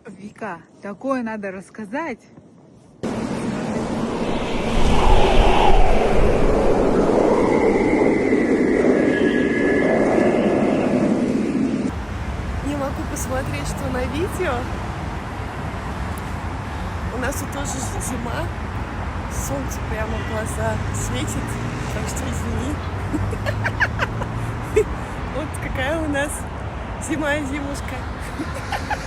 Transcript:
Вика, такое надо рассказать. Не могу посмотреть, что на видео. У нас тут тоже зима. Солнце прямо в глаза светит. Так что извини. Вот какая у нас зима-зимушка.